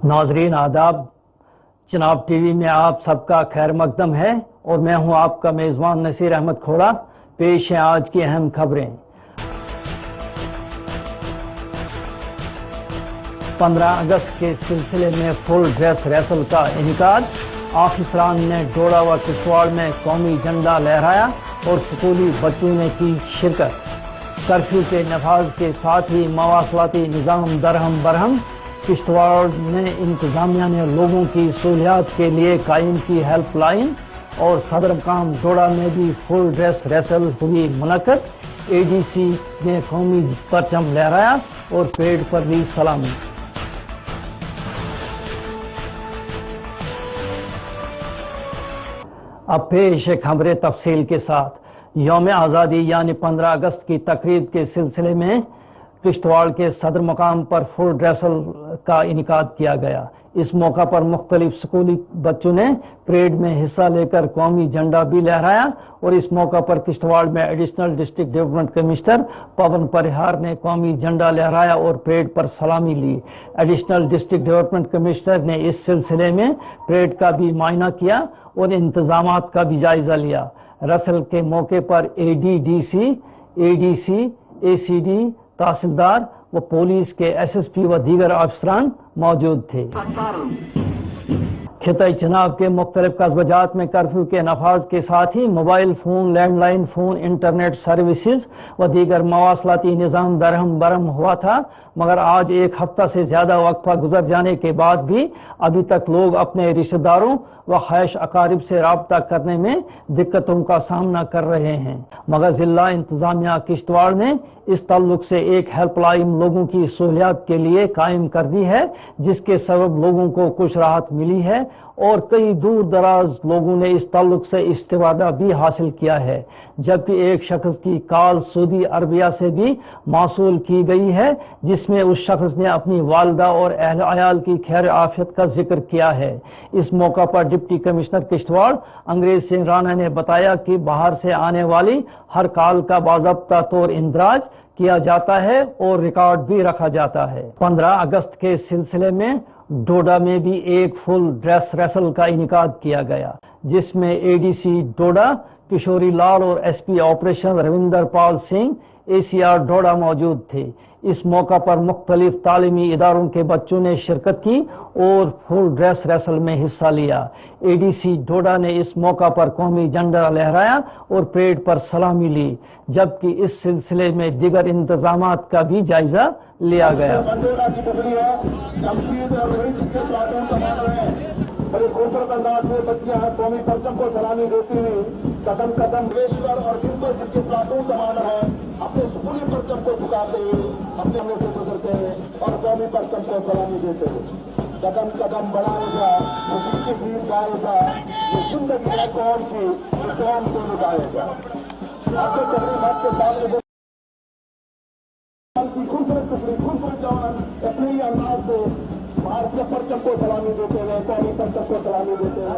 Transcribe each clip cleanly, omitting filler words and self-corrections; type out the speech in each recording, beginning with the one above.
नाजरीन आदाब, जनाब टीवी में आप सबका खैर मकदम है और मैं हूं आपका मेज़बान नसीर अहमद खोड़ा। पेश है आज की अहम खबरें। 15 अगस्त के सिलसिले में फुल ड्रेस रेसल का इनेकाद। ऑफिसरान ने डोडा व किश्तवाड़ में कौमी झंडा लहराया और स्कूली बच्चों ने की शिरकत। कर्फ्यू के नफाज के साथ ही मवासलाती निज़ाम दरहम बरहम। किश्तवाड़ में इंतजामिया ने लोगों की सहूलियात के लिए कायम की हेल्पलाइन और सदर मकाम डोडा में भी फुल ड्रेस रेसल हुई मुनक़द। ADC ने कौमी परचम लहराया और पेड़ पर दी सलामी। अब पेश है खबरें तफसील के साथ। यौम आज़ादी यानी 15 अगस्त की तकरीब के सिलसिले में किश्तवाड़ के सदर मकाम पर फुल ड्रेसल का इनेकाद किया गया। इस मौका पर मुख्तलिफ स्कूली बच्चों ने परेड में हिस्सा लेकर कौमी झंडा भी लहराया और इस मौका पर किश्तवाड़ में एडिशनल डिस्ट्रिक्ट डेवलपमेंट कमिश्नर पवन परिहार ने कौमी झंडा लहराया और परेड पर सलामी ली। एडिशनल डिस्ट्रिक्ट डेवलपमेंट कमिश्नर ने इस सिलसिले में परेड का भी मुआयना किया और इंतजामात का भी जायजा लिया। रसल के मौके पर ADDC, ADC, ACD, तहसीलदार व पुलिस के SSP व दीगर अफसरान मौजूद थे। खिताई चनाब के मुख्तलिफ कस्बजात में कर्फ्यू के नफाज के साथ ही mobile phone, landline phone, internet services व दीगर मवासलाती निज़ाम दरहम बरहम हुआ था, मगर आज एक हफ्ता से ज़्यादा वक्फा गुजर जाने के बाद भी अभी तक लोग अपने रिश्तेदारों व ख्वाहिश अकारिब से रब्ता करने में दिक्कतों का सामना कर रहे हैं। मगर ज़िला इंतज़ामिया किश्तवाड़ ने इस ताल्लुक से एक हेल्पलाइन लोगों की सहूलियात के लिए कायम कर दी है, जिसके सबब लोगों को कुछ राहत मिली है और कई दूर दराज लोगों ने इस ताल्लुक से इस्तिफादा भी हासिल किया है। जबकि एक शख्स की कॉल सऊदी अरबिया से भी मौसूल की गई है, जिसमें उस शख्स ने अपनी वालिदा और अहल अयाल की खैर आफियत का जिक्र किया है। इस मौका पर डिप्टी कमिश्नर किश्तवाड़ अंग्रेज सिंह राणा ने बताया कि बाहर से आने वाली हर कॉल का बाज़ाब्ता तौर इंदराज किया जाता है और रिकॉर्ड भी रखा जाता है। 15 अगस्त के सिलसिले में डोडा में भी एक फुल ड्रेस रेसल का इनेकाद किया गया, जिसमें ADC डोडा किशोरी लाल और SP operation Ravinder Pal Singh ACR डोडा मौजूद थे। इस मौका पर मुख्तलिफ तालीमी इदारों के बच्चों ने शिरकत की और फुल ड्रेस रेसल में हिस्सा लिया। ADC डोडा ने इस मौका पर कौमी झंडा लहराया और परेड पर सलामी ली, जबकि इस सिलसिले में दीगर इंतजामात का भी जायजा लिया गया। बड़े खूबसूरत अंदाज से बच्चियां कौमी परचम को सलामी देती हुई कदम कदम देशवर और जिनको जिसके प्लाटून कमांडर है अपने स्कूली परचम को झुकाते हुए अपने हमले से गुजरते हैं और कौमी परचम को सलामी देते हुए कदम कदम बढ़ाएगा, उसकी गीत गाएगा, ये जिंदगी है कौन सी, कौन को निभाएगा। आपके तकरीबात के सामने खूबसूरत टुकड़ी, खूबसूरत जवान अपने ही अंदाज से भारतीय परचम को सलामी देते हुए कौमी परचम को सलामी देते हुए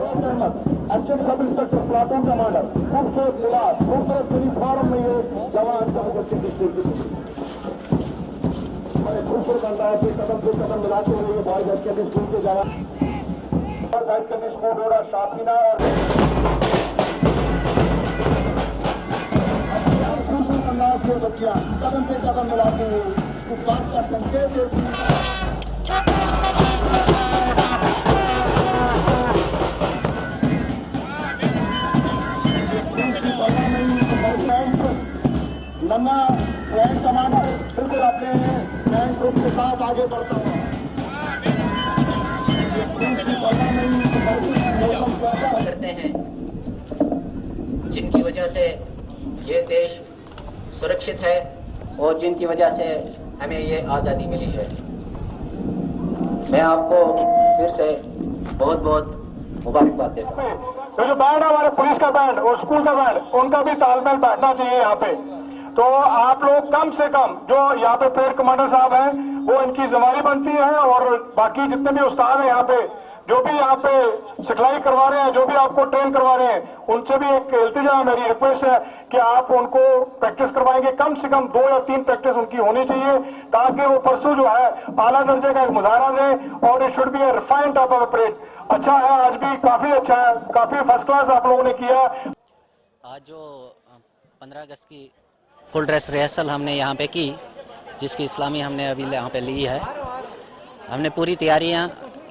assistant sub inspector platoon commander खूबसूरत लिबास, खूबसूरत यूनिफॉर्म में ये जवान बड़े खूबसूरत अंदाज से कदम मिलाते हुए ये बॉयज हाई स्कूल के जवान हाई सेकेंडरी स्कूल डोडा शाफीना और खूबसूरत अंदाज से बच्चियां कदम से कदम मिलाते हुए इस बात का संकेत देती लम्बा रैंक कमांडर बिल्कुल अपने रैंक ग्रुप के साथ आगे बढ़ता हूँ। करते हैं जिनकी वजह से ये देश सुरक्षित है और जिनकी वजह से हमें ये आज़ादी मिली है। मैं आपको फिर से बहुत बहुत मुबारकबाद देता हूँ। तो जो बैंड है हमारे पुलिस का बैंड और स्कूल का बैंड, उनका भी तालमेल बैठना चाहिए यहाँ पे। तो आप लोग कम से कम जो यहाँ पे परेड कमांडर साहब हैं वो इनकी जिम्मेदारी बनती है और बाकी जितने भी उस्ताद हैं यहाँ पे जो भी यहाँ पे सिखलाई करवा रहे हैं, जो भी आपको ट्रेन करवा रहे हैं, उनसे भी एक इल्तिजा है, मेरी रिक्वेस्ट है कि आप उनको प्रैक्टिस करवाएंगे। कम से कम 2 या 3 प्रैक्टिस उनकी होनी चाहिए, ताकि वो परसों जो है आला दर्जे का एक मुजाहरा दें, और it should be A refined type of approach. अच्छा है, आज भी काफी अच्छा है, काफी फर्स्ट क्लास आप लोगों ने किया। आज जो 15 अगस्त की फुल ड्रेस रिहर्सल हमने यहाँ पे की, जिसकी इस्लामी हमने अभी यहाँ पे ली है, हमने पूरी तैयारियाँ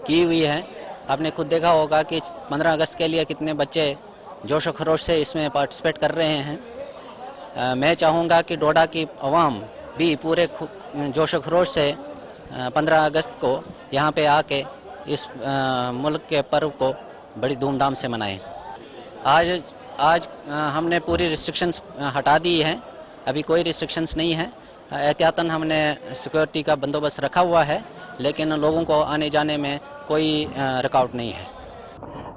की हुई हैं। आपने खुद देखा होगा कि 15 अगस्त के लिए कितने बच्चे जोश व खरोश से इसमें पार्टिसिपेट कर रहे हैं। मैं चाहूँगा कि डोडा की आवाम भी पूरे जोश व खरोश से 15 अगस्त को यहाँ पे आके इस मुल्क के पर्व को बड़ी धूमधाम से मनाएं। आज हमने पूरी रिस्ट्रिक्शंस हटा दी हैं, अभी कोई रिस्ट्रिक्शंस नहीं है। एहतियातन हमने सिक्योरिटी का बंदोबस्त रखा हुआ है, लेकिन लोगों को आने जाने में कोई रुकावट नहीं है।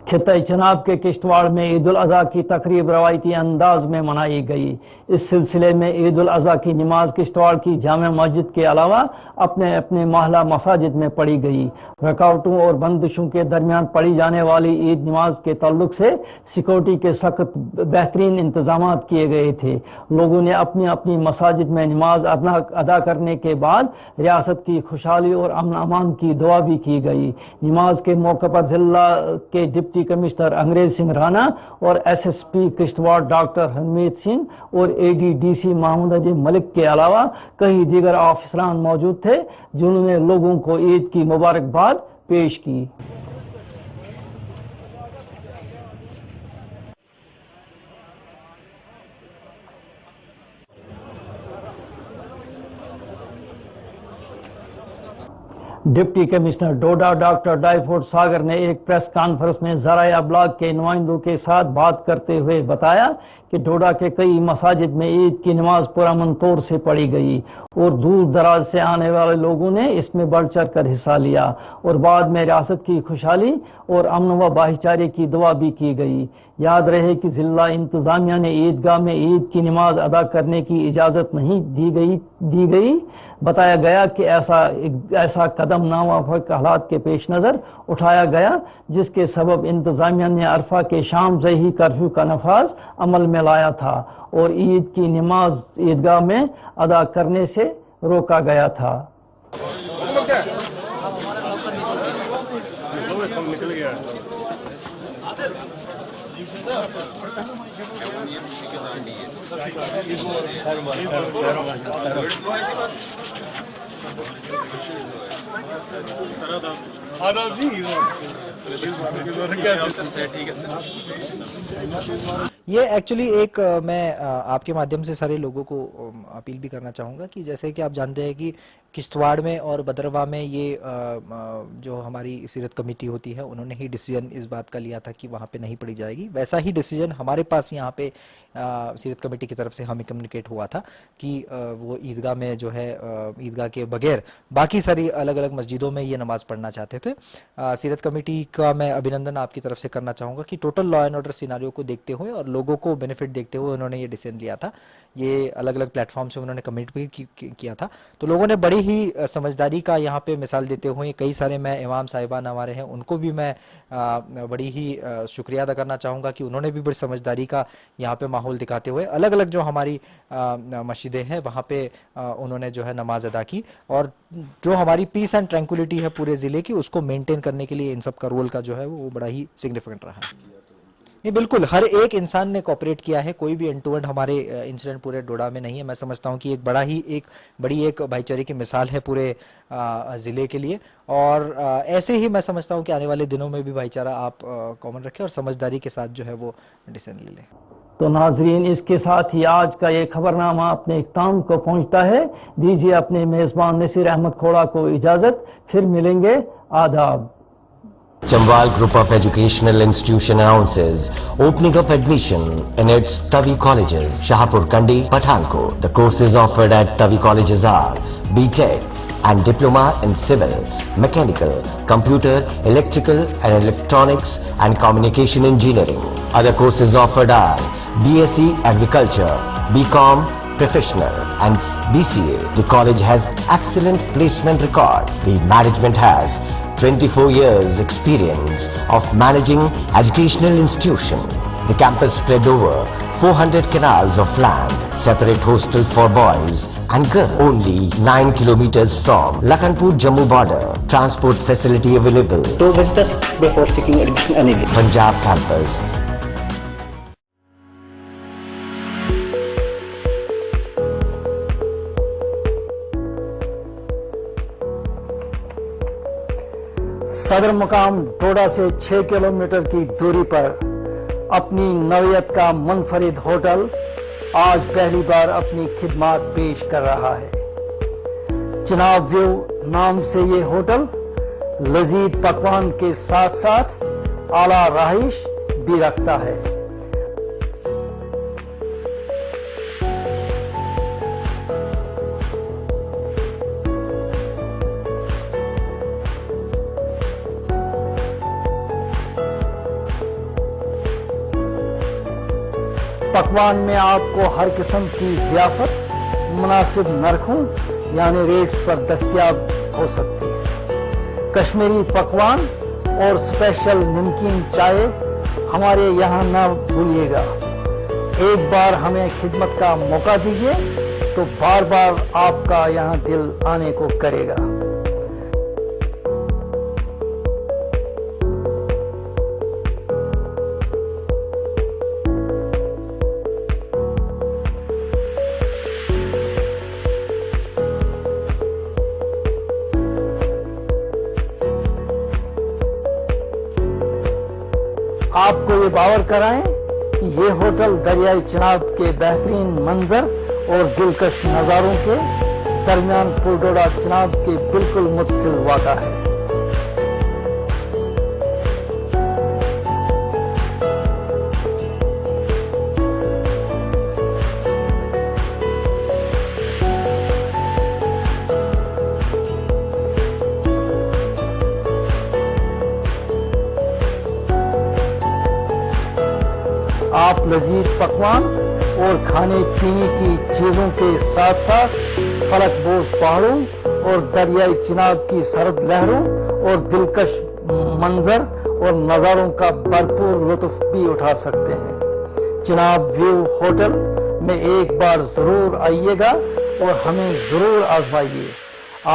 खित्ते चनाब के किश्तवाड़ में ईद उल अज़हा की तकरीब रवायती अंदाज में मनाई गई। इस सिलसिले में ईद उल अज़हा की नमाज किश्तवाड़ की जामे मस्जिद के अलावा अपने अपने मोहल्ला मसाजिद में पढ़ी गई। रुकावटों और बंदिशों के दरमियान पढ़ी जाने वाली ईद नमाज के ताल्लुक से सिक्योरिटी के सख्त बेहतरीन इंतजाम किए गए थे। लोगों ने अपनी अपनी मसाजिद में नमाज अदा करने के बाद रियासत की खुशहाली और अमन अमान की दुआ भी की गई। नमाज के मौके पर जिला के डिप्टी कमिश्नर अंग्रेज सिंह राणा और SSP किश्तवाड़ डॉक्टर हरमीत सिंह और ADDC महमूद अजीम मलिक के अलावा कई दीगर ऑफिसरान मौजूद थे, जिन्होंने लोगों को ईद की मुबारकबाद पेश की। डिप्टी कमिश्नर डोडा डॉक्टर डायफोर्ड सागर ने एक प्रेस कॉन्फ्रेंस में ज़राए अबलाग के नुमाइंदों के साथ बात करते हुए बताया कि डोडा के कई मसाजिद में ईद की नमाज पुरअमन तौर से पढ़ी गई और दूर दराज से आने वाले लोगों ने इसमें बढ़ चढ़ कर हिस्सा लिया और बाद में रियासत की खुशहाली और अमन व भाईचारे की दुआ भी की गई। याद रहे कि जिला इंतजामिया ने ईदगाह में ईद की नमाज अदा करने की इजाज़त नहीं दी गई। बताया गया कि ऐसा कदम नामुवाफिक हालात के पेश नज़र उठाया गया, जिसके सबब इंतजामिया ने अरफा के शाम से ही कर्फ्यू का नफाज अमल में लाया था और ईद की नमाज ईदगाह में अदा करने से रोका गया था। ये एक्चुअली एक मैं आपके माध्यम से सारे लोगों को अपील भी करना चाहूँगा कि जैसे कि आप जानते हैं कि किश्तवाड़ में और बदरवा में ये जो हमारी सीरत कमेटी होती है, उन्होंने ही डिसीजन इस बात का लिया था कि वहाँ पे नहीं पढ़ी जाएगी। वैसा ही डिसीजन हमारे पास यहाँ पे सीरत कमेटी की तरफ से हमें कम्युनिकेट हुआ था कि वो ईदगाह में जो है ईदगाह के बगैर बाकी सारी अलग अलग मस्जिदों में ये नमाज पढ़ना चाहते थे। सीरत कमेटी का मैं अभिनंदन आपकी तरफ से करना चाहूँगा कि total law and order scenario को देखते हुए और लोगों को बेनिफिट देखते हुए उन्होंने ये डिसीजन लिया था। ये अलग अलग प्लेटफॉर्म से उन्होंने कमेंट भी किया था, तो लोगों ने बड़ी ही समझदारी का यहाँ पे मिसाल देते हुए, कई सारे मैं इमाम साहिबान हमारे हैं उनको भी मैं बड़ी ही शुक्रिया अदा करना चाहूँगा कि उन्होंने भी बड़ी समझदारी का यहाँ पे माहौल दिखाते हुए अलग अलग जो हमारी मस्जिदें हैं वहाँ पे उन्होंने जो है नमाज अदा की और जो हमारी पीस एंड ट्रैंक्विलिटी है पूरे ज़िले की, उसको मेंटेन करने के लिए इन सब का रोल का जो है वो बड़ा ही सिग्निफिकेंट रहा है। नहीं, बिल्कुल हर एक इंसान ने कोऑपरेट किया है, कोई भी एंड टू एंड हमारे इंसिडेंट पूरे डोडा में नहीं है। मैं समझता हूं कि एक बड़ी एक भाईचारे की मिसाल है पूरे ज़िले के लिए और ऐसे ही मैं समझता हूं कि आने वाले दिनों में भी भाईचारा आप कॉमन रखें और समझदारी के साथ जो है वो डिसीजन ले लें। तो नाजरीन, इसके साथ ही आज का ये खबरनामा अपने इख्ताम को पहुंचता है। दीजिए अपने मेज़बान नसीर अहमद खोड़ा को इजाज़त, फिर मिलेंगे। आदाब। Chambal Group of Educational Institution announces opening of admission in its Tavi colleges, Shahpur Kandi, Pathankot. The courses offered at Tavi colleges are B.Tech and Diploma in Civil, Mechanical, Computer, Electrical and Electronics and Communication Engineering. Other courses offered are BSc Agriculture, BCom Professional and BCA. The college has excellent placement record. The management has 24 years experience of managing educational institution. The campus spread over 400 canals of land, separate hostel for boys and girls. Only 9 kilometers from Lakhanpur Jammu border. Transport facility available. To visit us before seeking admission anywhere. Punjab campus. सदर मुकाम डोडा से 6 kilometre की दूरी पर अपनी नौयत का मुनफरिद hotel आज पहली बार अपनी खिदमात पेश कर रहा है। चिनाब व्यू नाम से ये होटल लजीज पकवान के साथ साथ आला रहाइश भी रखता है। पकवान में आपको हर किस्म की ज़ियाफ़त मुनासिब नरखों यानी रेट्स पर दस्तयाब हो सकती है। कश्मीरी पकवान और स्पेशल नमकीन चाय हमारे यहाँ न भूलिएगा। एक बार हमें खिदमत का मौका दीजिए तो बार बार आपका यहाँ दिल आने को करेगा। आपको ये बावर कराएं कि ये होटल दरियाई चिनाब के बेहतरीन मंजर और दिलकश नज़ारों के दरमियान पुरडोडा चिनाब के बिल्कुल मुत्सिल वाक़ा है। आप लजीज पकवान और खाने पीने की चीज़ों के साथ साथ फलकबोज पहाड़ों और दरियाई चिनाब की सरद लहरों और दिलकश मंजर और नज़ारों का भरपूर लुत्फ भी उठा सकते हैं। चिनाब व्यू होटल में एक बार ज़रूर आइएगा और हमें ज़रूर आजमाइए।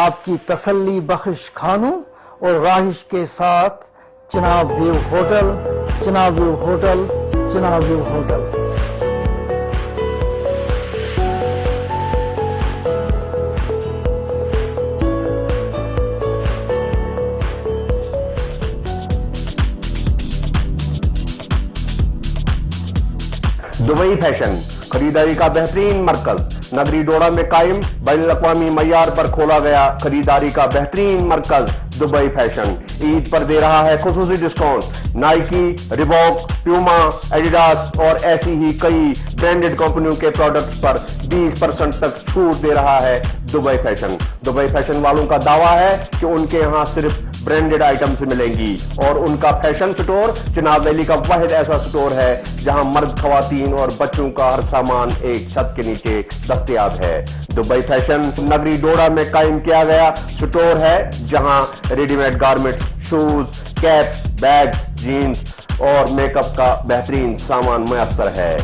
आपकी तसल्ली बख्श खानों और राहिश के साथ Chenab view hotel, Chenab view hotel, Chenab view hotel. Dubai fashion खरीदारी का बेहतरीन मरकज नगरी डोडा में कायम बैनुल-अक़वामी मय्यार पर खोला गया खरीदारी का बेहतरीन मरकज दुबई फैशन ईद पर दे रहा है खुसूसी discount. Nike, Reebok, Puma, Adidas और ऐसी ही कई ब्रांडेड कंपनियों के प्रोडक्ट्स पर 20% तक छूट दे रहा है दुबई फैशन। दुबई फैशन वालों का दावा है कि उनके यहाँ सिर्फ ब्रांडेड आइटम्स मिलेंगी और उनका फैशन स्टोर चिनाब वैली का वाहिद ऐसा स्टोर है जहां मर्द, खवातीन और बच्चों का हर सामान एक छत के नीचे दस्तयाब है। दुबई फैशन नगरी डोडा में कायम किया गया स्टोर है जहां readymade garments, shoes, caps, bags, jeans और मेकअप का बेहतरीन सामान मुयस्सर है।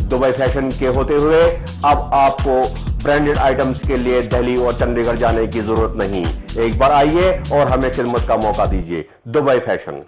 दुबई फैशन के होते हुए अब आपको ब्रांडेड आइटम्स के लिए दिल्ली और चंडीगढ़ जाने की जरूरत नहीं। एक बार आइए और हमें खिदमत का मौका दीजिए। Dubai fashion.